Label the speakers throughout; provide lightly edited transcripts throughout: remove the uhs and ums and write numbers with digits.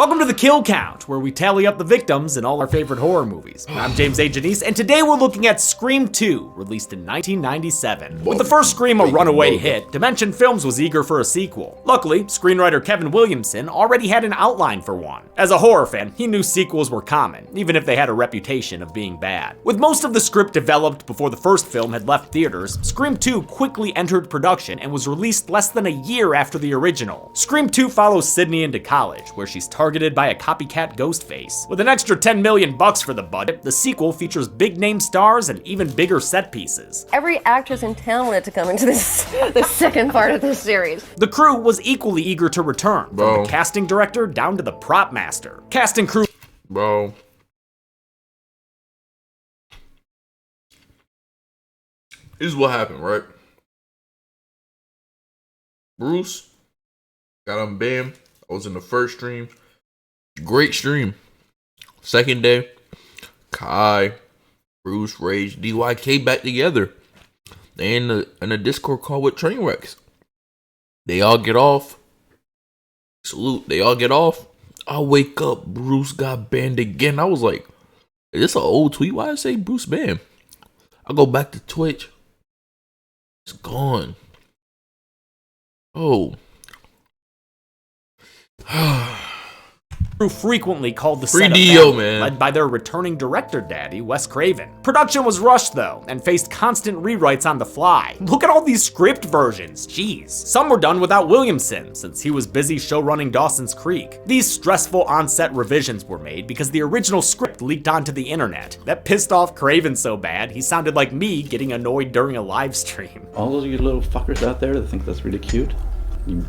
Speaker 1: Welcome to the Kill Count, where we tally up the victims in all our favorite horror movies. I'm James A. Janice, and today we're looking at Scream 2, released in 1997. With the first Scream a runaway hit, Dimension Films was eager for a sequel. Luckily, screenwriter Kevin Williamson already had an outline for one. As a horror fan, he knew sequels were common, even if they had a reputation of being bad. With most of the script developed before the first film had left theaters, Scream 2 quickly entered production and was released less than a year after the original. Scream 2 follows Sydney into college, where she's targeted by a copycat Ghostface. With an extra $10 million for the budget, the sequel features big-name stars and even bigger set pieces.
Speaker 2: Every actress in town wanted to come into the second part of this series.
Speaker 1: The crew was equally eager to return, from the casting director down to the prop master. Cast and crew.
Speaker 3: Bro. This is what happened, right? Bruce got him bam. I was in the first stream. Great stream. Second day, Kai, Bruce, Rage, DYK back together. They in a Discord call with Trainwrecks. They all get off. Salute. They all get off. I wake up. Bruce got banned again. I was like, is this an old tweet? Why did I say Bruce banned? I go back to Twitch. It's gone. Oh.
Speaker 1: Crew frequently called the
Speaker 3: Free
Speaker 1: set
Speaker 3: Dio, man.
Speaker 1: led by their returning director daddy, Wes Craven. Production was rushed though, and faced constant rewrites on the fly. Look at all these script versions, jeez. Some were done without Williamson, since he was busy showrunning Dawson's Creek. These stressful on-set revisions were made because the original script leaked onto the internet. That pissed off Craven so bad, he sounded like me getting annoyed during a live stream.
Speaker 4: All of you little fuckers out there that think that's really cute, you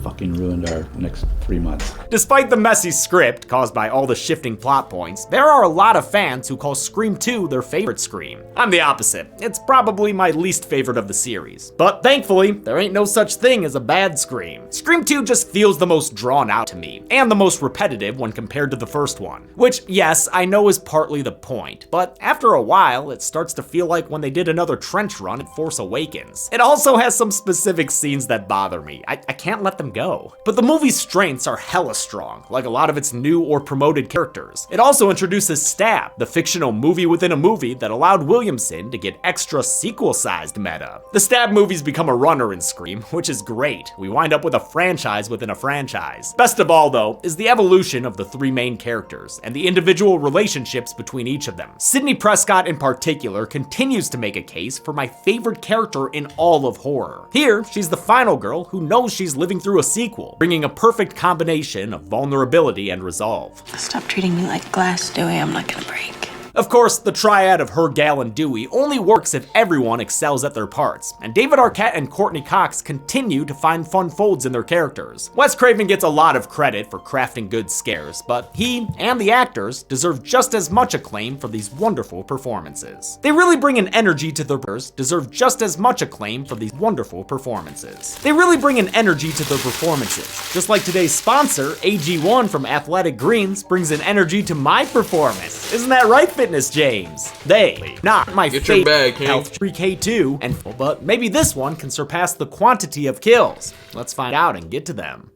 Speaker 4: fucking ruined our next 3 months.
Speaker 1: Despite the messy script caused by all the shifting plot points, there are a lot of fans who call Scream 2 their favorite Scream. I'm the opposite. It's probably my least favorite of the series. But thankfully, there ain't no such thing as a bad Scream. Scream 2 just feels the most drawn out to me, and the most repetitive when compared to the first one. Which, yes, I know is partly the point, but after a while, it starts to feel like when they did another trench run at Force Awakens. It also has some specific scenes that bother me. I can't let them go. But the movie's strengths are hella strong, like a lot of its new or promoted characters. It also introduces Stab, the fictional movie within a movie that allowed Williamson to get extra sequel-sized meta. The Stab movies become a runner in Scream, which is great. We wind up with a franchise within a franchise. Best of all, though, is the evolution of the three main characters and the individual relationships between each of them. Sidney Prescott in particular continues to make a case for my favorite character in all of horror. Here, she's the final girl who knows she's living through a sequel, bringing a perfect combination of vulnerability and resolve.
Speaker 5: Stop treating me like glass, Dewey. I'm not gonna break.
Speaker 1: Of course, the triad of her, Gal, and Dewey only works if everyone excels at their parts, and David Arquette and Courtney Cox continue to find fun folds in their characters. Wes Craven gets a lot of credit for crafting good scares, but he and the actors deserve just as much acclaim for these wonderful performances. They really bring an energy to their deserve just as much acclaim for these wonderful performances. They really bring an energy to their performances, just like today's sponsor, AG1 from Athletic Greens, brings an energy to my performance. Isn't that right, Fitness James? They, not my favorite Health 3K2, and but maybe this one can surpass the quantity of kills. Let's find out and get to them.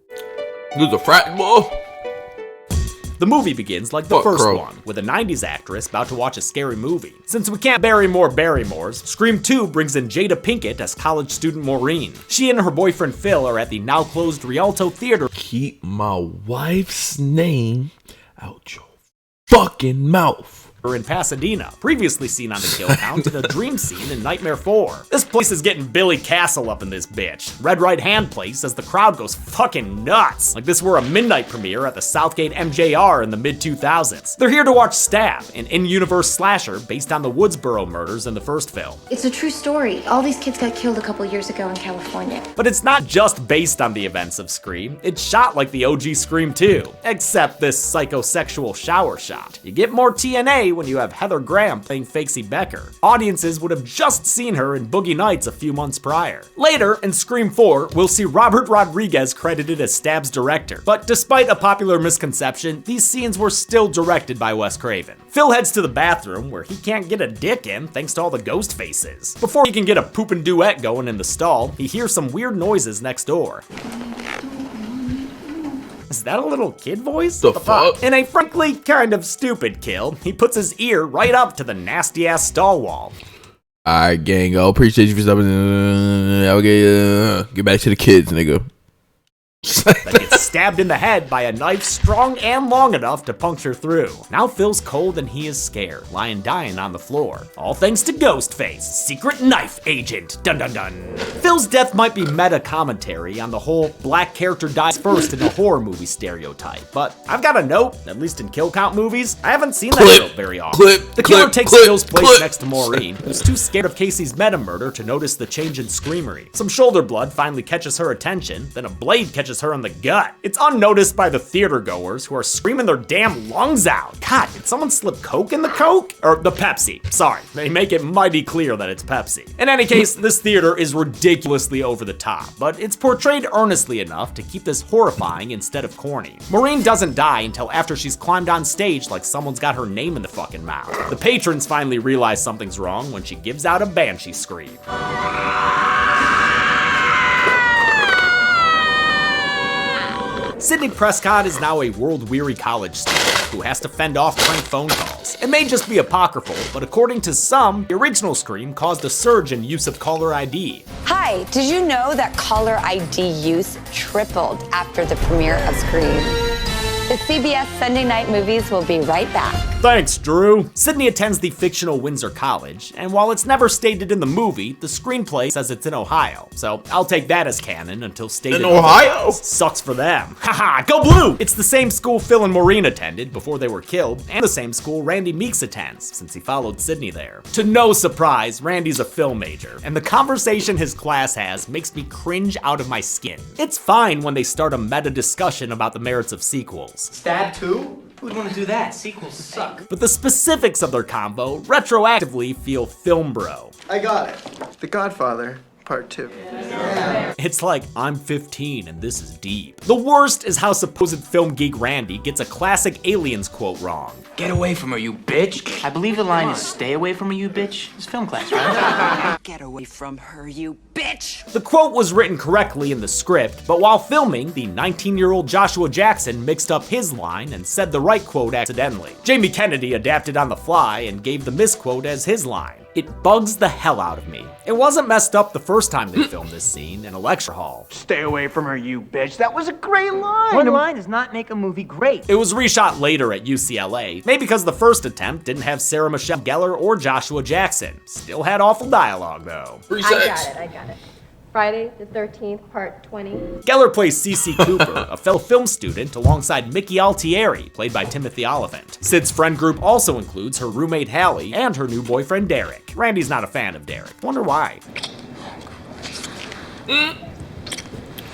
Speaker 3: There's a frat ball.
Speaker 1: The movie begins like the first one, with a 90s actress about to watch a scary movie. Since we can't bury more Barrymores, Scream 2 brings in Jada Pinkett as college student Maureen. She and her boyfriend Phil are at the now closed Rialto Theater.
Speaker 3: Keep my wife's name out your fucking mouth.
Speaker 1: In Pasadena, previously seen on the Kill Count in a dream scene in Nightmare 4. This place is getting Billy Castle up in this bitch. Red Right Hand plays as the crowd goes fucking nuts, like this were a midnight premiere at the Southgate MJR in the mid-2000s. They're here to watch Stab, an in-universe slasher based on the Woodsboro murders in the first film.
Speaker 6: It's a true story. All these kids got killed a couple years ago in California.
Speaker 1: But it's not just based on the events of Scream, it's shot like the OG Scream 2, except this psychosexual shower shot. You get more TNA when you have Heather Graham playing Fakesy Becker. Audiences would have just seen her in Boogie Nights a few months prior. Later, in Scream 4, we'll see Robert Rodriguez credited as Stab's director. But despite a popular misconception, these scenes were still directed by Wes Craven. Phil heads to the bathroom, where he can't get a dick in thanks to all the ghost faces. Before he can get a poopin' duet going in the stall, he hears some weird noises next door. Is that a little kid voice?
Speaker 3: The fuck?
Speaker 1: In a frankly kind of stupid kill, he puts his ear right up to the nasty ass stall wall.
Speaker 3: Alright, gang, I appreciate you for stopping. Okay, get back to the kids, nigga.
Speaker 1: Then gets stabbed in the head by a knife strong and long enough to puncture through. Now Phil's cold and he is scared, lying dying on the floor. All thanks to Ghostface, secret knife agent. Dun dun dun. Phil's death might be meta commentary on the whole black character dies first in a horror movie stereotype, but I've got a note, at least in kill count movies, I haven't seen that trope very often. The killer takes Phil's place next to Maureen, who's too scared of Casey's meta murder to notice the change in screamery. Some shoulder blood finally catches her attention, then a blade catches her in the gut. It's unnoticed by the theater goers who are screaming their damn lungs out. God, did someone slip Coke in the Coke? Or the Pepsi. Sorry, they make it mighty clear that it's Pepsi. In any case, this theater is ridiculously over the top, but it's portrayed earnestly enough to keep this horrifying instead of corny. Maureen doesn't die until after she's climbed on stage like someone's got her name in the fucking mouth. The patrons finally realize something's wrong when she gives out a banshee scream. Sidney Prescott is now a world-weary college student who has to fend off prank phone calls. It may just be apocryphal, but according to some, the original Scream caused a surge in use of caller ID.
Speaker 7: Hi, did you know that caller ID use tripled after the premiere of Scream? The CBS Sunday night movies will be right back.
Speaker 1: Thanks, Drew. Sidney attends the fictional Windsor College, and while it's never stated in the movie, the screenplay says it's in Ohio. So I'll take that as canon until stated
Speaker 3: In Ohio?
Speaker 1: Sucks for them. Haha, go blue! It's the same school Phil and Maureen attended before they were killed, and the same school Randy Meeks attends, since he followed Sidney there. To no surprise, Randy's a film major, and the conversation his class has makes me cringe out of my skin. It's fine when they start a meta discussion about the merits of sequels.
Speaker 8: Stab 2? Who'd want to do that? Sequels suck.
Speaker 1: But the specifics of their combo retroactively feel film bro.
Speaker 8: I got it. The Godfather, Part 2.
Speaker 1: It's like, I'm 15 and this is deep. The worst is how supposed film geek Randy gets a classic Aliens quote wrong.
Speaker 8: Get away from her, you bitch. I believe the line is stay away from her, you bitch. It's film class, right?
Speaker 5: Get away from her, you bitch!
Speaker 1: The quote was written correctly in the script, but while filming, the 19-year-old Joshua Jackson mixed up his line and said the right quote accidentally. Jamie Kennedy adapted on the fly and gave the misquote as his line. It bugs the hell out of me. It wasn't messed up the first time they filmed this scene in a lecture hall.
Speaker 8: Stay away from her, you bitch. That was a great line. One line does not make a movie great.
Speaker 1: It was reshot later at UCLA, maybe because the first attempt didn't have Sarah Michelle Gellar or Joshua Jackson. Still had awful dialogue though.
Speaker 2: I got it. Friday the 13th, part 20.
Speaker 1: Gellar plays Cece Cooper, a fellow film student, alongside Mickey Altieri, played by Timothy Olyphant. Sid's friend group also includes her roommate Hallie and her new boyfriend Derek. Randy's not a fan of Derek. Wonder why.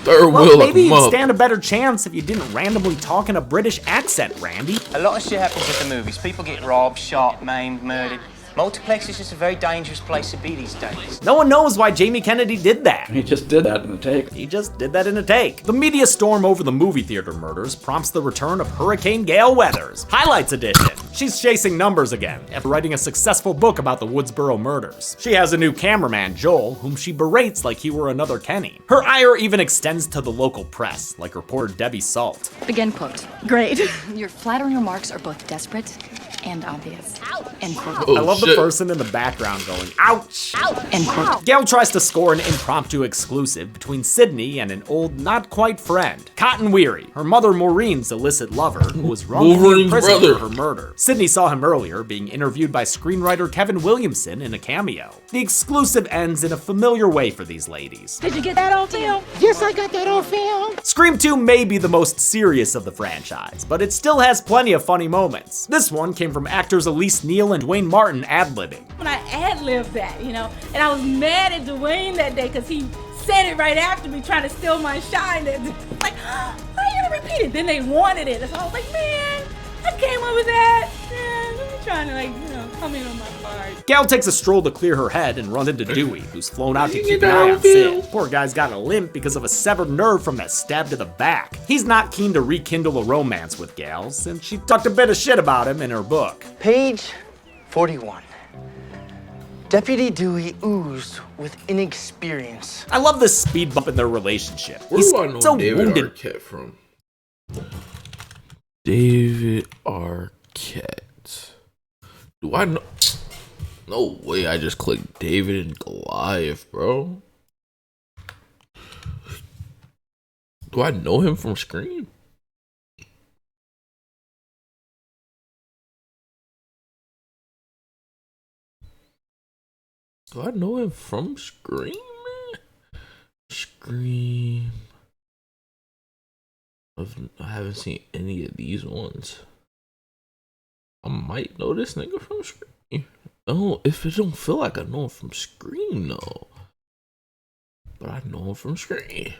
Speaker 3: Third
Speaker 1: Well,
Speaker 3: wheel
Speaker 1: maybe
Speaker 3: like a
Speaker 1: you'd
Speaker 3: mug.
Speaker 1: stand a better chance if you didn't randomly talk in a British accent, Randy.
Speaker 9: A lot of shit happens at the movies. People get robbed, shot, maimed, murdered. Multiplex is just a very dangerous place to be these days.
Speaker 1: No one knows why Jamie Kennedy did that.
Speaker 4: He just did that in the take.
Speaker 1: He just did that in a take. The media storm over the movie theater murders prompts the return of Hurricane Gale Weathers. Highlights edition. She's chasing numbers again after writing a successful book about the Woodsboro murders. She has a new cameraman, Joel, whom she berates like he were another Kenny. Her ire even extends to the local press, like reporter Debbie Salt.
Speaker 10: Begin quote. Great. Your flattering remarks are both desperate and obvious. End quote.
Speaker 3: Oh,
Speaker 1: I love the
Speaker 3: shit.
Speaker 1: person in the background going, ouch!
Speaker 10: End quote.
Speaker 1: Gail tries to score an impromptu exclusive between Sidney and an old, not quite friend, Cotton Weary, her mother Maureen's illicit lover, who was wrongfully
Speaker 3: Wolverine's
Speaker 1: imprisoned
Speaker 3: brother.
Speaker 1: for her murder. Sidney saw him earlier being interviewed by screenwriter Kevin Williamson in a cameo. The exclusive ends in a familiar way for these ladies.
Speaker 10: Did you get that on film?
Speaker 8: Yes, I got that on film.
Speaker 1: Scream 2 may be the most serious of the franchise, but it still has plenty of funny moments. This one came from actors Elise Neal and Dwayne Martin ad-libbing.
Speaker 10: When I ad-libbed that, and I was mad at Dwayne that day because he said it right after me trying to steal my shine. Like, why are you gonna repeat it? Then they wanted it. So I was like, man, I came up with that. Man, I'm trying to come in on my part.
Speaker 1: Gal takes a stroll to clear her head and runs into Dewey, who's flown out to keep an eye on Sid. Poor guy's got a limp because of a severed nerve from that stab to the back. He's not keen to rekindle a romance with Gal, since she talked a bit of shit about him in her book.
Speaker 8: Page 41. Deputy Dewey oozed with inexperience.
Speaker 1: I love this speed bump in their relationship.
Speaker 3: Where
Speaker 1: He's
Speaker 3: do I know
Speaker 1: so
Speaker 3: David
Speaker 1: wounded.
Speaker 3: Arquette from? David Arquette. Do I know? No way, I just clicked David and Goliath, bro. Do I know him from Scream? Do I know him from Scream? Scream. I haven't seen any of these ones. I might know this nigga from Scream. Oh, if it don't feel like I know him from Scream, though. But I know him from Scream.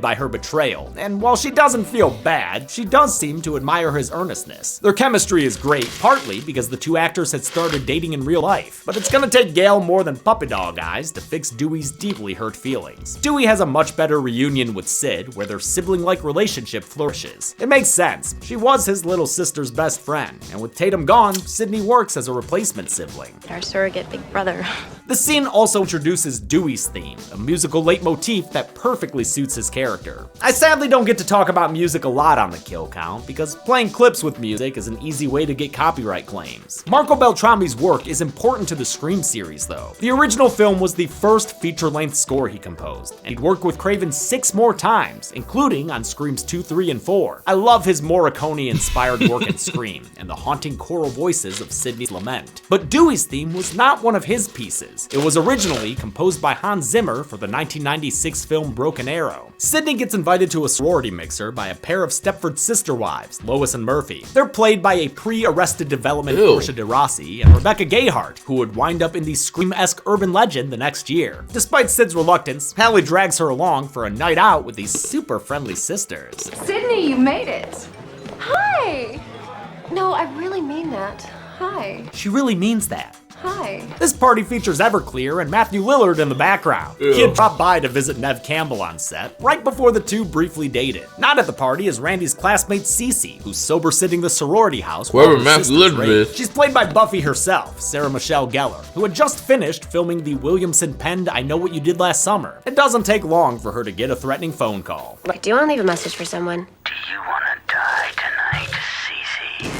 Speaker 1: By her betrayal, and while she doesn't feel bad, she does seem to admire his earnestness. Their chemistry is great, partly because the two actors had started dating in real life, but it's gonna take Gale more than puppy dog eyes to fix Dewey's deeply hurt feelings. Dewey has a much better reunion with Sid, where their sibling-like relationship flourishes. It makes sense. She was his little sister's best friend, and with Tatum gone, Sydney works as a replacement sibling.
Speaker 6: Our surrogate big brother.
Speaker 1: The scene also introduces Dewey's theme, a musical leitmotif that perfectly suits his character. I sadly don't get to talk about music a lot on the kill count, because playing clips with music is an easy way to get copyright claims. Marco Beltrami's work is important to the Scream series though. The original film was the first feature-length score he composed, and he'd worked with Craven 6 more times, including on Screams 2, 3, and 4. I love his Morricone-inspired work in Scream, and the haunting choral voices of Sidney's lament. But Dewey's theme was not one of his pieces. It was originally composed by Hans Zimmer for the 1996 film Broken Arrow. Sidney gets invited to a sorority mixer by a pair of Stepford sister wives, Lois and Murphy. They're played by a pre-Arrested Development Portia de Rossi and Rebecca Gayheart, who would wind up in the Scream-esque urban legend the next year. Despite Sid's reluctance, Hallie drags her along for a night out with these super friendly sisters.
Speaker 2: Sydney, you made it. Hi. No, I really mean that. Hi.
Speaker 1: She really means that.
Speaker 2: Hi.
Speaker 1: This party features Everclear and Matthew Lillard in the background. Kid dropped by to visit Nev Campbell on set, right before the two briefly dated. Not at the party is Randy's classmate Cece, who's sober-sitting the sorority house.
Speaker 3: Whoever Matthew Lillard is.
Speaker 1: She's played by Buffy herself, Sarah Michelle Gellar, who had just finished filming the Williamson-penned I Know What You Did Last Summer. It doesn't take long for her to get a threatening phone call.
Speaker 6: Look, do you want to leave a message for someone?
Speaker 5: Do you wanna die tonight, Cece?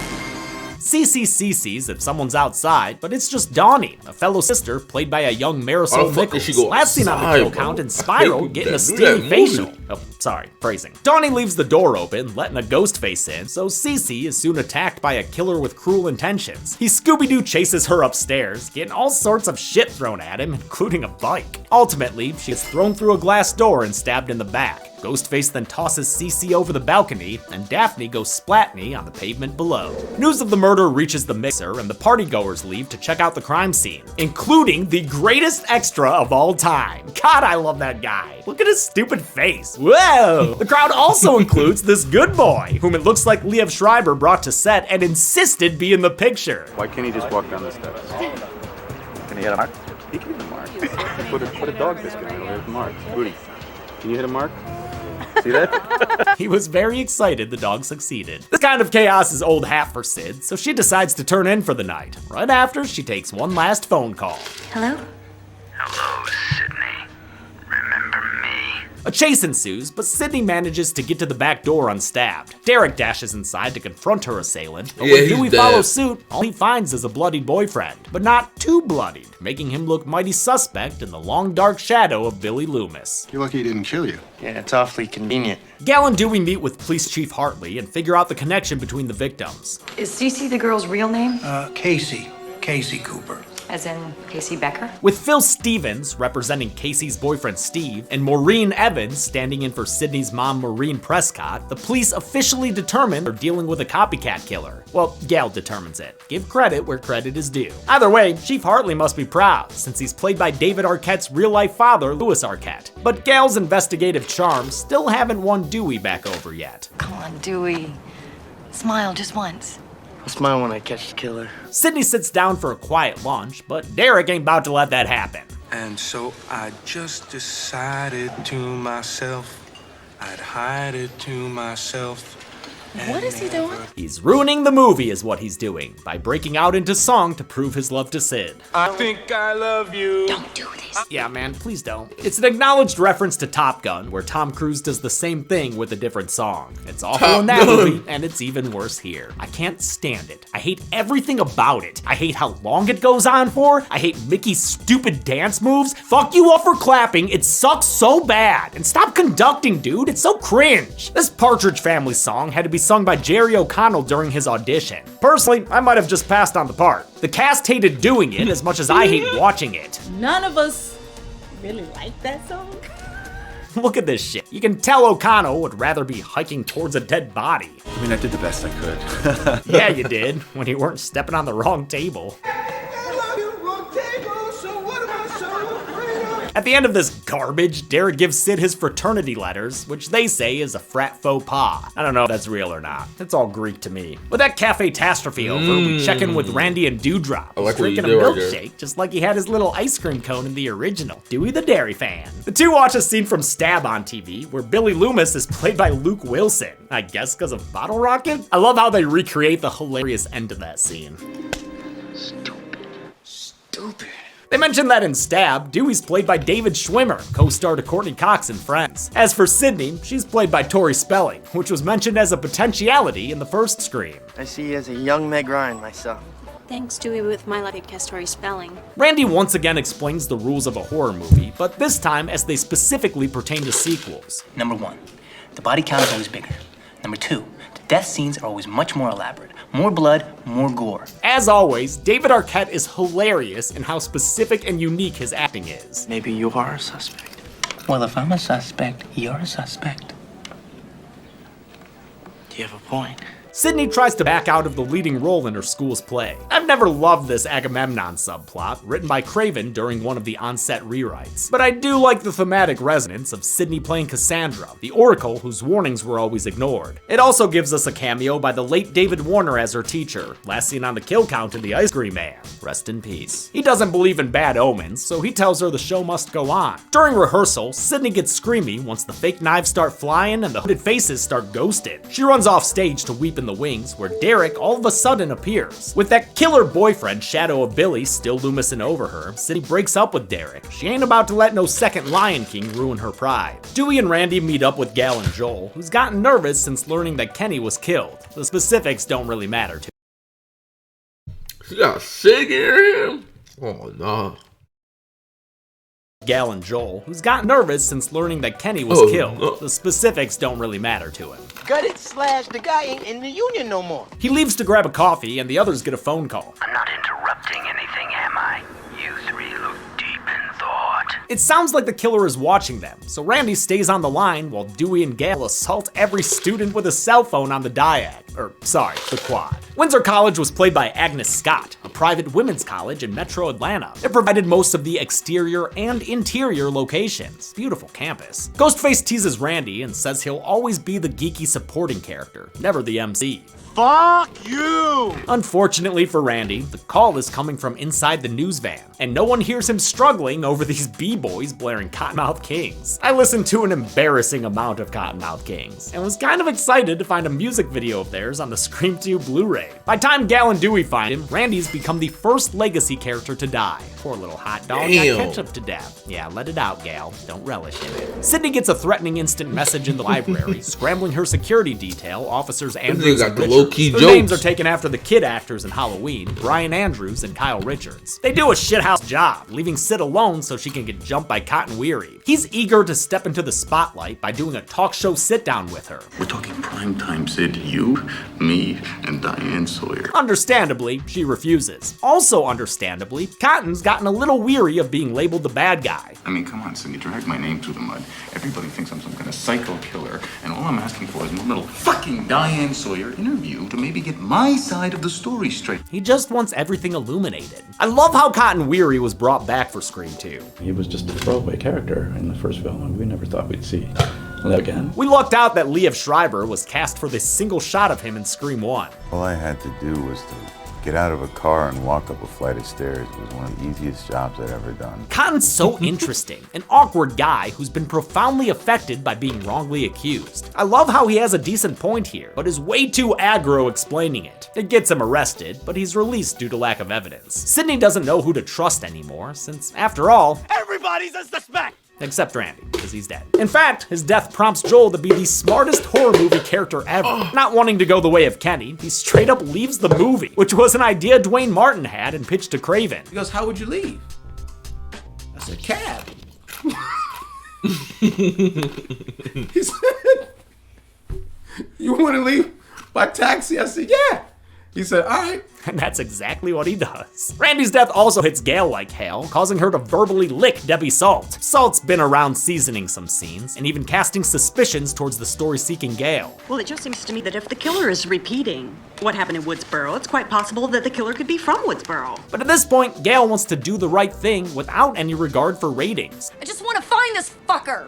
Speaker 1: Cece CC's if someone's outside, but it's just Donnie, a fellow sister played by a young Marisol Nichols. Last seen on the kill count in Spiral, getting a steamy facial. Oh, sorry, phrasing. Donnie leaves the door open, letting a ghost face in, so Cece is soon attacked by a killer with cruel intentions. He Scooby-Doo chases her upstairs, getting all sorts of shit thrown at him, including a bike. Ultimately, she gets thrown through a glass door and stabbed in the back. Ghostface then tosses Cece over the balcony, and Daphne goes splatney on the pavement below. News of the murder reaches the mixer, and the partygoers leave to check out the crime scene, including the greatest extra of all time. God, I love that guy. Look at his stupid face. Whoa! The crowd also includes this good boy, whom it looks like Liev Schreiber brought to set and insisted be in the picture.
Speaker 11: Why can't he just walk down the steps? Can he hit a mark? He can hit a mark. Put a dog biscuit in it, hit a mark. Rudy, can you hit a mark? See that?
Speaker 1: He was very excited the dog succeeded. This kind of chaos is old hat for Sid, so she decides to turn in for the night. Right after, she takes one last phone call.
Speaker 6: Hello?
Speaker 5: Hello, Sydney. Remember me?
Speaker 1: A chase ensues, but Sydney manages to get to the back door unstabbed. Derek dashes inside to confront her assailant, but when Dewey follows suit, all he finds is a bloodied boyfriend, but not too bloodied, making him look mighty suspect in the long dark shadow of Billy Loomis.
Speaker 11: You're lucky he didn't kill you.
Speaker 9: Yeah, it's awfully convenient.
Speaker 1: Gale and Dewey meet with Police Chief Hartley and figure out the connection between the victims.
Speaker 5: Is Cece the girl's real name?
Speaker 8: Casey. Casey Cooper.
Speaker 5: As in Casey Becker?
Speaker 1: With Phil Stevens representing Casey's boyfriend Steve and Maureen Evans standing in for Sydney's mom Maureen Prescott, the police officially determine they're dealing with a copycat killer. Well, Gale determines it. Give credit where credit is due. Either way, Chief Hartley must be proud, since he's played by David Arquette's real-life father, Louis Arquette. But Gale's investigative charms still haven't won Dewey back over yet.
Speaker 5: Come on, Dewey. Smile just once.
Speaker 9: I'll smile when I catch the killer.
Speaker 1: Sydney sits down for a quiet lunch, but Derek ain't about to let that happen.
Speaker 11: And so I just decided to myself, I'd hide it to myself.
Speaker 2: What is he doing?
Speaker 1: He's ruining the movie is what he's doing, by breaking out into song to prove his love to Sid.
Speaker 9: I think I love you.
Speaker 2: Don't do this.
Speaker 1: Yeah, man, please don't. It's an acknowledged reference to Top Gun, where Tom Cruise does the same thing with a different song. It's awful in that movie, and it's even worse here. I can't stand it. I hate everything about it. I hate how long it goes on for. I hate Mickey's stupid dance moves. Fuck you all for clapping. It sucks so bad. And stop conducting, dude. It's so cringe. This Partridge Family song had to be sung by Jerry O'Connell during his audition. Personally, I might have just passed on the part. The cast hated doing it as much as I hate watching it.
Speaker 10: None of us really like that song.
Speaker 1: Look at this shit. You can tell O'Connell would rather be hiking towards a dead body.
Speaker 11: I mean, I did the best I could.
Speaker 1: Yeah, you did, when you weren't stepping on the wrong table. At the end of this garbage, Derek gives Sid his fraternity letters, which they say is a frat faux pas. I don't know if that's real or not. It's all Greek to me. With that cafe-tastrophe over, we check in with Randy and Dewdrop.
Speaker 3: I like
Speaker 1: He's
Speaker 3: what you
Speaker 1: drinking a
Speaker 3: did right there.
Speaker 1: milkshake, just like he had his little ice cream cone in the original. Dewey the Dairy Fan. The two watch a scene from Stab on TV, where Billy Loomis is played by Luke Wilson. I guess because of Bottle Rocket? I love how they recreate the hilarious end of that scene.
Speaker 9: Stupid.
Speaker 1: They mentioned that in Stab, Dewey's played by David Schwimmer, co-star to Courtney Cox in Friends. As for Sydney, she's played by Tori Spelling, which was mentioned as a potentiality in the first Scream.
Speaker 12: I see you as a young Meg Ryan myself.
Speaker 13: Thanks, Dewey, with my lucky cast Tori Spelling.
Speaker 1: Randy once again explains the rules of a horror movie, but this time as they specifically pertain to sequels.
Speaker 8: Number 1, the body count is always bigger. Number 2, the death scenes are always much more elaborate. More blood, more gore.
Speaker 1: As always, David Arquette is hilarious in how specific and unique his acting is.
Speaker 8: Maybe you are a suspect. Well, if I'm a suspect, you're a suspect. Do you have a point?
Speaker 1: Sydney tries to back out of the leading role in her school's play. I've never loved this Agamemnon subplot, written by Craven during one of the on-set rewrites. But I do like the thematic resonance of Sydney playing Cassandra, the Oracle whose warnings were always ignored. It also gives us a cameo by the late David Warner as her teacher, last seen on the kill count in The Ice Cream Man. Rest in peace. He doesn't believe in bad omens, so he tells her the show must go on. During rehearsal, Sydney gets screamy once the fake knives start flying and the hooded faces start ghosted. She runs off stage to weep in the wings, where Derek all of a sudden appears. With that killer boyfriend, Shadow of Billy, still looming over her, Sydney breaks up with Derek. She ain't about to let no second Lion King ruin her pride. Dewey and Randy meet up with Gal and Joel, who's gotten nervous since learning that Kenny was killed. The specifics don't really matter to
Speaker 3: She got sick in him? Oh, no.
Speaker 1: Gal and Joel, who's gotten nervous since learning that Kenny was killed.
Speaker 3: No.
Speaker 1: The specifics don't really matter to him.
Speaker 12: Gutted / the guy ain't in the union no more.
Speaker 1: He leaves to grab a coffee, and the others get a phone call.
Speaker 5: I'm not interrupting anything, am I? You three look deep in thought.
Speaker 1: It sounds like the killer is watching them, so Randy stays on the line while Dewey and Gal assault every student with a cell phone on the the quad. Windsor College was played by Agnes Scott, a private women's college in Metro Atlanta. It provided most of the exterior and interior locations. Beautiful campus. Ghostface teases Randy and says he'll always be the geeky supporting character, never the MC.
Speaker 12: Fuck you!
Speaker 1: Unfortunately for Randy, the call is coming from inside the news van, and no one hears him struggling over these b-boys blaring Cottonmouth Kings. I listened to an embarrassing amount of Cottonmouth Kings, and was kind of excited to find a music video of theirs on the Scream 2 Blu-ray. By the time Gal and Dewey find him, Randy's become the first legacy character to die. Poor little hot dog
Speaker 3: Damn.
Speaker 1: got ketchup to death. Yeah, let it out, Gal. Don't relish in it. Sydney gets a threatening instant message in the library, scrambling her security detail, officers Andrews
Speaker 3: got
Speaker 1: and
Speaker 3: the
Speaker 1: Richards.
Speaker 3: low-key
Speaker 1: Their
Speaker 3: jokes.
Speaker 1: names are taken after the kid actors in Halloween, Brian Andrews and Kyle Richards. They do a shithouse job, leaving Sid alone so she can get jumped by Cotton Weary. He's eager to step into the spotlight by doing a talk show sit-down with her.
Speaker 11: We're talking primetime, Sid. You, me, and Diane Sawyer.
Speaker 1: Understandably, she refuses. Also understandably, Cotton's gotten a little weary of being labeled the bad guy.
Speaker 11: I mean, come on, Sid. You dragged my name through the mud. Everybody thinks I'm some kind of psycho killer, and all I'm asking for is one little fucking Diane Sawyer interview to maybe get my side of the story straight.
Speaker 1: He just wants everything illuminated. I love how Cotton Weary was brought back for Scream 2.
Speaker 4: He was just a throwaway character in the first film, and we never thought we'd see him again.
Speaker 1: We lucked out that Liev Schreiber was cast for this single shot of him in Scream 1.
Speaker 14: All I had to do was to get out of a car and walk up a flight of stairs. It was one of the easiest jobs I'd ever done.
Speaker 1: Cotton's so interesting, an awkward guy who's been profoundly affected by being wrongly accused. I love how he has a decent point here, but is way too aggro explaining it. It gets him arrested, but he's released due to lack of evidence. Sidney doesn't know who to trust anymore, since after all,
Speaker 12: Everybody's a suspect!
Speaker 1: except Randy, because he's dead. In fact, his death prompts Joel to be the smartest horror movie character ever. Not wanting to go the way of Kenny, he straight up leaves the movie, which was an idea Dwayne Martin had and pitched to Craven.
Speaker 15: He goes, how would you leave? I said, cab. He said, you want to leave by taxi? I said, yeah. He said, all right.
Speaker 1: And that's exactly what he does. Randy's death also hits Gail like hell, causing her to verbally lick Debbie Salt. Salt's been around seasoning some scenes, and even casting suspicions towards the story-seeking Gail.
Speaker 16: Well, it just seems to me that if the killer is repeating what happened in Woodsboro, it's quite possible that the killer could be from Woodsboro.
Speaker 1: But at this point, Gail wants to do the right thing without any regard for ratings.
Speaker 2: I just want to find this fucker.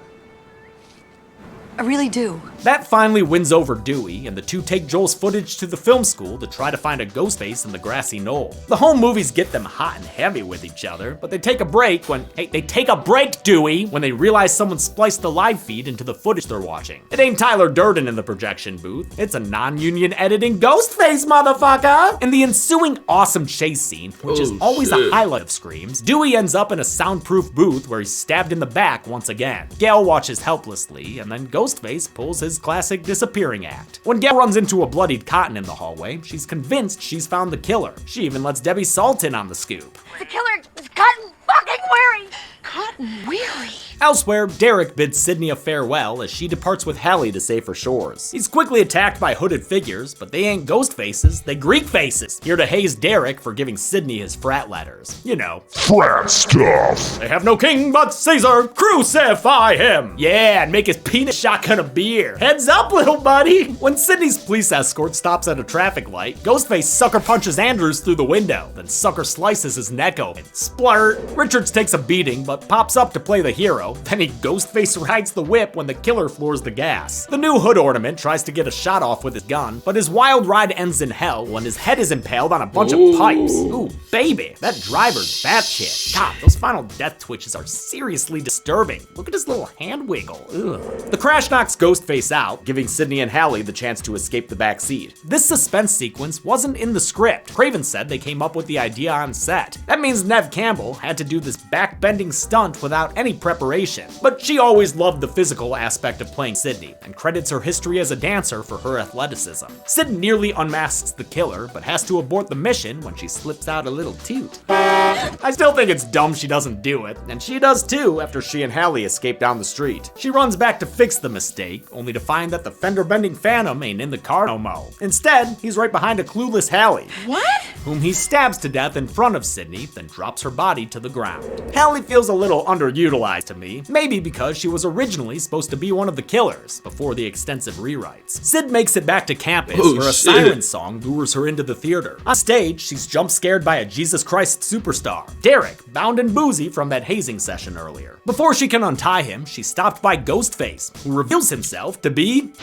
Speaker 2: I really do.
Speaker 1: That finally wins over Dewey, and the two take Joel's footage to the film school to try to find a ghost face in the grassy knoll. The home movies get them hot and heavy with each other, but they take a break when, hey, they take a break, Dewey, when they realize someone spliced the live feed into the footage they're watching. It ain't Tyler Durden in the projection booth, it's a non-union editing ghost face, motherfucker! In the ensuing awesome chase scene, which is always a highlight of Screams, Dewey ends up in a soundproof booth where he's stabbed in the back once again. Gail watches helplessly, and then Ghostface pulls his classic disappearing act. When Gail runs into a bloodied Cotton in the hallway, she's convinced she's found the killer. She even lets Debbie Salt in on the scoop.
Speaker 2: The killer is Cotton fucking Weary. Cotton Weary.
Speaker 1: Elsewhere, Derek bids Sidney a farewell as she departs with Hallie to safer shores. He's quickly attacked by hooded figures, but they ain't ghost faces, they Greek faces, here to haze Derek for giving Sidney his frat letters. You know,
Speaker 17: frat stuff.
Speaker 1: They have no king but Caesar, crucify him! Yeah, and make his penis shotgun a beer. Heads up, little buddy! When Sidney's police escort stops at a traffic light, Ghostface sucker punches Andrews through the window, then sucker slices his neck open. Splurt! Richards takes a beating, but pops up to play the hero. Then he Ghostface rides the whip when the killer floors the gas. The new hood ornament tries to get a shot off with his gun, but his wild ride ends in hell when his head is impaled on a bunch of pipes. Ooh, baby, that driver's batshit. God, those final death twitches are seriously disturbing. Look at his little hand wiggle. Ugh. The crash knocks Ghostface out, giving Sidney and Hallie the chance to escape the back seat. This suspense sequence wasn't in the script. Craven said they came up with the idea on set. That means Neve Campbell had to do this back-bending stunt without any preparation. But she always loved the physical aspect of playing Sidney, and credits her history as a dancer for her athleticism. Sid nearly unmasks the killer, but has to abort the mission when she slips out a little toot. I still think it's dumb she doesn't do it, and she does too after she and Hallie escape down the street. She runs back to fix the mistake, only to find that the fender-bending Phantom ain't in the car no mo. Instead, he's right behind a clueless Hallie.
Speaker 2: What?
Speaker 1: Whom he stabs to death in front of Sidney, then drops her body to the ground. Hallie feels a little underutilized to me, maybe because she was originally supposed to be one of the killers before the extensive rewrites. Sid makes it back to campus where a siren song lures her into the theater. On stage, she's jump scared by a Jesus Christ superstar, Derek, bound and boozy from that hazing session earlier. Before she can untie him, she's stopped by Ghostface, who reveals himself to be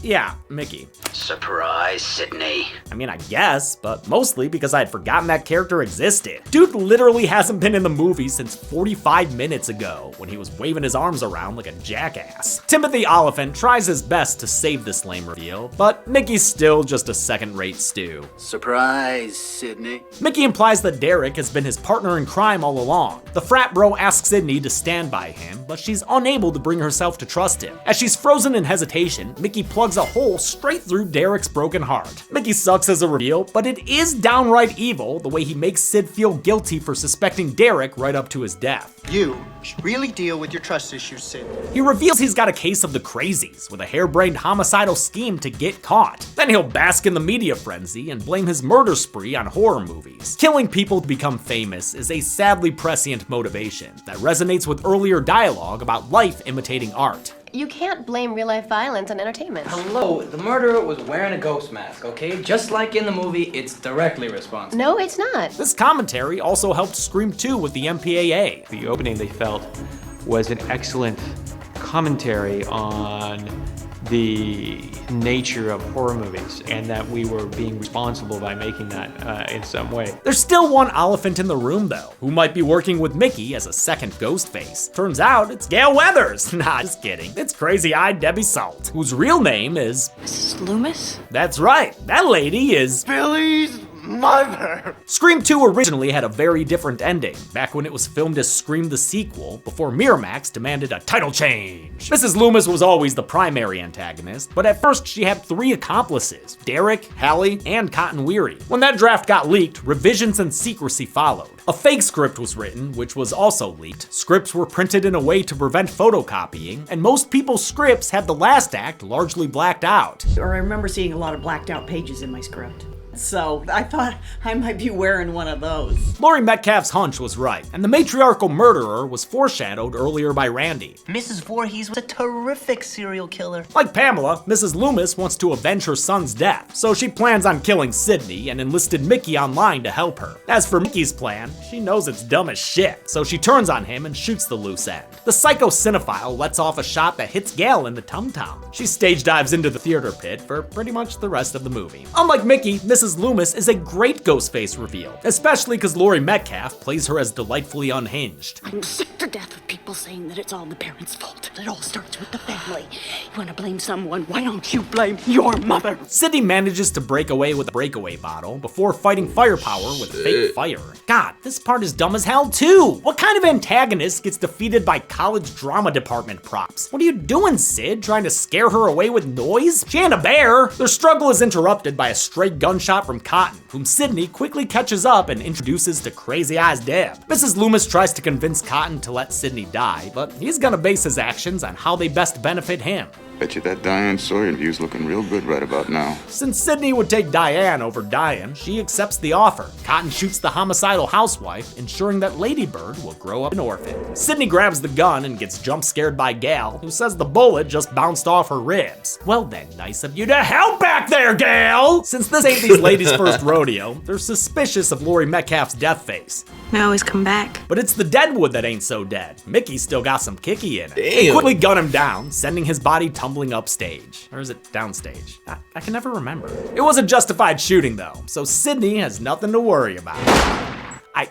Speaker 1: yeah, Mickey.
Speaker 5: Surprise, Sidney.
Speaker 1: I mean, I guess, but mostly because I had forgotten that character existed. Dude literally hasn't been in the movie since 45 minutes ago, when he was waving his arms around like a jackass. Timothy Oliphant tries his best to save this lame reveal, but Mickey's still just a second-rate stew.
Speaker 5: Surprise, Sidney.
Speaker 1: Mickey implies that Derek has been his partner in crime all along. The frat bro asks Sidney to stand by him, but she's unable to bring herself to trust him. As she's frozen in hesitation, Mickey plugs a hole straight through Derek's broken heart. Mickey sucks as a reveal, but it is downright evil the way he makes Sid feel guilty for suspecting Derek right up to his death.
Speaker 12: You should really deal with your trust issues, Sid.
Speaker 1: He reveals he's got a case of the crazies with a harebrained homicidal scheme to get caught. Then he'll bask in the media frenzy and blame his murder spree on horror movies. Killing people to become famous is a sadly prescient motivation that resonates with earlier dialogue about life imitating art.
Speaker 2: You can't blame real-life violence on entertainment.
Speaker 9: Hello, the murderer was wearing a ghost mask, okay? Just like in the movie, it's directly responsible.
Speaker 2: No, it's not.
Speaker 1: This commentary also helped Scream 2 with the MPAA.
Speaker 18: The opening, they felt, was an excellent commentary on the nature of horror movies and that we were being responsible by making that in some way.
Speaker 1: There's still one elephant in the room though, who might be working with Mickey as a second ghost face. Turns out it's Gale Weathers. Nah, just kidding. It's crazy-eyed Debbie Salt, whose real name is
Speaker 13: Mrs. Loomis?
Speaker 1: That's right, that lady is
Speaker 12: Billy's mother.
Speaker 1: Scream 2 originally had a very different ending, back when it was filmed as Scream the sequel, before Miramax demanded a title change. Mrs. Loomis was always the primary antagonist, but at first she had 3 accomplices, Derek, Hallie, and Cotton Weary. When that draft got leaked, revisions and secrecy followed. A fake script was written, which was also leaked. Scripts were printed in a way to prevent photocopying, and most people's scripts had the last act largely blacked out.
Speaker 16: Or I remember seeing a lot of blacked out pages in my script. So I thought I might be wearing one of those.
Speaker 1: Laurie Metcalf's hunch was right, and the matriarchal murderer was foreshadowed earlier by Randy.
Speaker 8: Mrs. Voorhees was a terrific serial killer.
Speaker 1: Like Pamela, Mrs. Loomis wants to avenge her son's death, so she plans on killing Sidney and enlisted Mickey online to help her. As for Mickey's plan, she knows it's dumb as shit, so she turns on him and shoots the loose end. The psycho cinephile lets off a shot that hits Gale in the tum-tum. She stage dives into the theater pit for pretty much the rest of the movie. Unlike Mickey, Mrs. Loomis is a great Ghostface reveal, especially because Laurie Metcalf plays her as delightfully unhinged.
Speaker 16: I'm sick to death of people saying that it's all the parents' fault. It all starts with the family. You want to blame someone, why don't you blame your mother?
Speaker 1: Sidney manages to break away with a breakaway bottle before fighting firepower with fake fire. God, this part is dumb as hell too. What kind of antagonist gets defeated by college drama department props? What are you doing, Sid? Trying to scare her away with noise? She ain't a bear. Their struggle is interrupted by a stray gunshot from Cotton, whom Sidney quickly catches up and introduces to Crazy Eyes Deb. Mrs. Loomis tries to convince Cotton to let Sidney die, but he's gonna base his actions on how they best benefit him.
Speaker 11: Bet you that Diane Sawyer view's looking real good right about now.
Speaker 1: Since Sidney would take Diane over Diane, she accepts the offer. Cotton shoots the homicidal housewife, ensuring that Lady Bird will grow up an orphan. Sidney grabs the gun and gets jump scared by Gale, who says the bullet just bounced off her ribs. Well then, nice of you to help back there, Gale! Since this ain't these ladies' first rodeo, they're suspicious of Laurie Metcalf's death face.
Speaker 13: Now he's come back.
Speaker 1: But it's the Deadwood that ain't so dead. Mickey's still got some kicky in it.
Speaker 3: Damn.
Speaker 1: They quickly gun him down, sending his body tumbling upstage. Or is it downstage? I can never remember. It was a justified shooting though, so Sidney has nothing to worry about.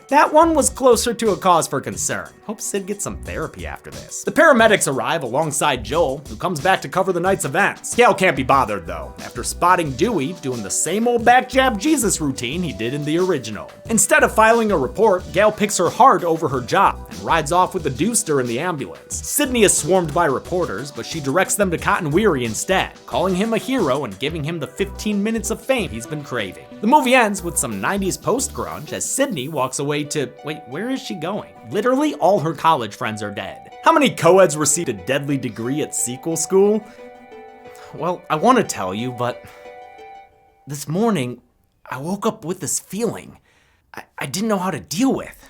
Speaker 1: That one was closer to a cause for concern. Hope Sid gets some therapy after this. The paramedics arrive alongside Joel, who comes back to cover the night's events. Gale can't be bothered though, after spotting Dewey doing the same old back jab Jesus routine he did in the original. Instead of filing a report, Gale picks her heart over her job and rides off with the Deuster in the ambulance. Sydney is swarmed by reporters, but she directs them to Cotton Weary instead, calling him a hero and giving him the 15 minutes of fame he's been craving. The movie ends with some 90s post-grunge as Sydney walks away to, wait, where is she going? Literally all her college friends are dead. How many co-eds received a deadly degree at sequel school? Well, I want to tell you, but this morning I woke up with this feeling I didn't know how to deal with.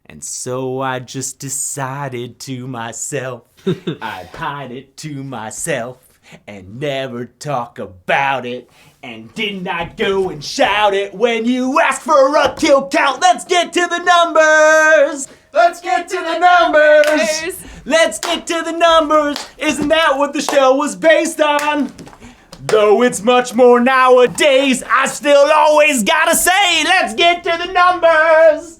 Speaker 1: And so I just decided to myself, I'd hide it to myself and never talk about it. And didn't I go and shout it when you asked for a kill count? Let's get to the numbers! Let's get to the numbers! Let's get to the numbers! Isn't that what the show was based on? Though it's much more nowadays, I still always gotta say, let's get to the numbers!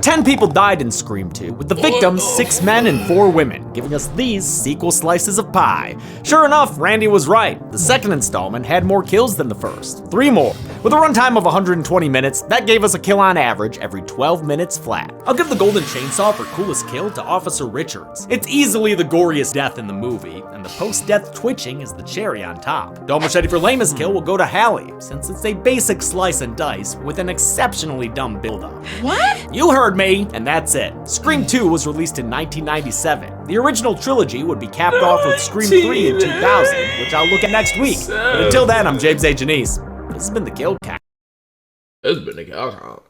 Speaker 1: 10 people died in Scream 2, with the victims 6 men and 4 women, giving us these sequel slices of pie. Sure enough, Randy was right. The second installment had more kills than the first, 3 more. With a runtime of 120 minutes, that gave us a kill on average every 12 minutes flat. I'll give the Golden Chainsaw for coolest kill to Officer Richards. It's easily the goriest death in the movie, and the post-death twitching is the cherry on top. Double Machete for lamest kill will go to Hallie, since it's a basic slice and dice with an exceptionally dumb build-up.
Speaker 16: What?
Speaker 1: You heard me, and that's it. Scream 2 was released in 1997. The original trilogy would be capped off with Scream 3 in 2000, which I'll look at next week. But until then, I'm James A. Janice. This has been the Kill Count.
Speaker 3: This has been the Kill Count.